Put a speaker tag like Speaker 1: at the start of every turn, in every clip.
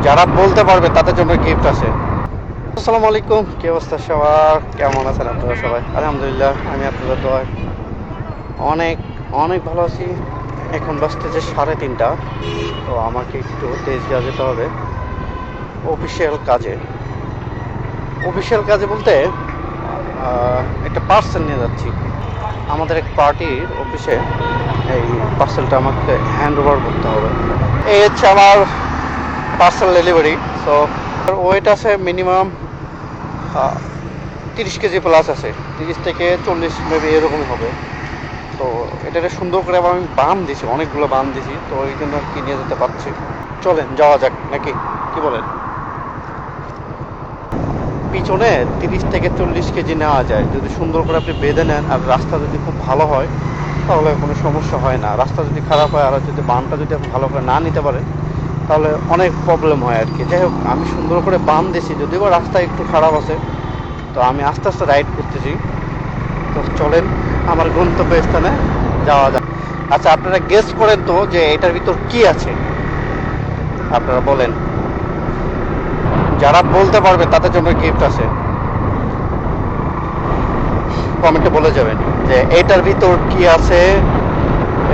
Speaker 1: যারা বলতে পারবে তাদের জন্য গিফট আছে। আসসালামু আলাইকুম, কি অবস্থা সবার, কেমন আছেন আপনারা সবাই? আলহামদুলিল্লাহ, আমি আপনাদের দোয়ায় অনেক অনেক ভালো আছি। এখন বাজতেছে 3:30। তো আমাকে একটু তেজগাঁও যেতে হবে অফিসিয়াল কাজে। অফিসিয়াল কাজে বলতে একটা পার্সেল নিয়ে যাচ্ছি আমাদের এক পার্টির অফিসে। এই পার্সেলটা আমাকে হ্যান্ড ওভার করতে হবে। এই হচ্ছে আমার পার্সেল ডেলিভারি। সো ওয়েট আছে মিনিমাম 30 কেজি প্লাস আছে, 30 থেকে 40 মেবি এরকমই হবে। তো এটাকে সুন্দর করে আবার আমি বাম দিছি, অনেকগুলো বাম দিছি, তো ওই জন্য আর কি নিয়ে যেতে পারছি। চলেন যাওয়া যাক, নাকি কি বলেন? পিছনে 30 থেকে 40 কেজি নেওয়া যায় যদি সুন্দর করে আপনি বেঁধে নেন, আর রাস্তা যদি খুব ভালো হয় তাহলে কোনো সমস্যা হয় না। রাস্তা যদি খারাপ হয় আর যদি বামটা যদি আপনি ভালো করে না নিতে পারেন তাহলে অনেক প্রবলেম হয় আর কি। যাই হোক, আমি সুন্দর করে বাম দিছি, যদিও বা রাস্তা একটু খারাপ আছে। তো আমি আস্তে আস্তে রাইড করতেছি। তো চলেন আমার গন্তব্যস্থানে যাওয়া যাক। আচ্ছা, আপনারা গেস করেন তো যে এটার ভিতর কি আছে, আপনারা বলেন। যারা বলতে পারবে তাদের জন্য গিফট আছে, কমেন্টে বলে যাবেন যে এটার ভিতর কি আছে,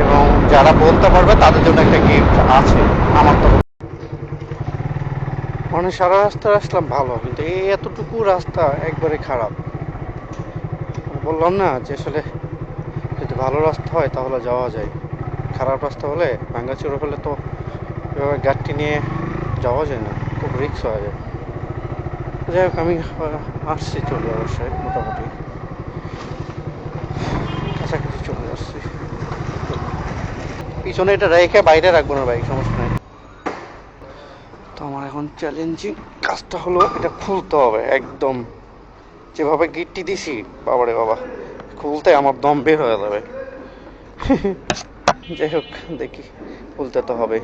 Speaker 1: এবং যারা বলতে পারবে তাদের জন্য একটা গিফট আছে আমার তো। মানে সারা রাস্তা আসলাম ভালো, কিন্তু এই এতটুকু রাস্তা একবারে খারাপ। বললাম না যে আসলে যদি ভালো রাস্তা হয় তাহলে যাওয়া যায়, খারাপ রাস্তা হলে ভাঙ্গাচুরো হলে তো এভাবে গাড়িটি নিয়ে যাওয়া যায় না, খুব রিস্ক হয়ে যায়। যাই হোক, আমি আসছি, চলে অবশ্যই মোটামুটি কাছাকাছি চলে আসছি। পিছনে এটা রেখে বাইরে রাখবো না বাইক, সমস্যা নেই। তো আমার এখন চ্যালেঞ্জিং কাজটা হলো এটা খুলতে হবে একদম। যেভাবে গিটটি দিছি, বাবারে বাবা, খুলতে আমার দম বের হয়ে যাবে। যাই হোক, দেখি, খুলতে তো হবে,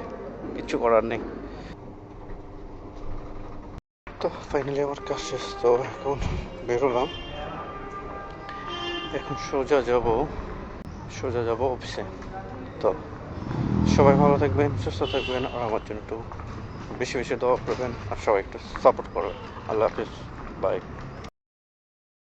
Speaker 1: কিচ্ছু করার নেই। তো ফাইনালি আমার কাজ শেষ, তো এখন বেরোলাম। এখন সোজা যাব অফিসে। তো সবাই ভালো থাকবেন, সুস্থ থাকবেন, আর আমার জন্য একটু বেশি বেশি দোয়া করবেন, আর সবাই একটু সাপোর্ট করবেন। আল্লাহ হাফিজ, বাই।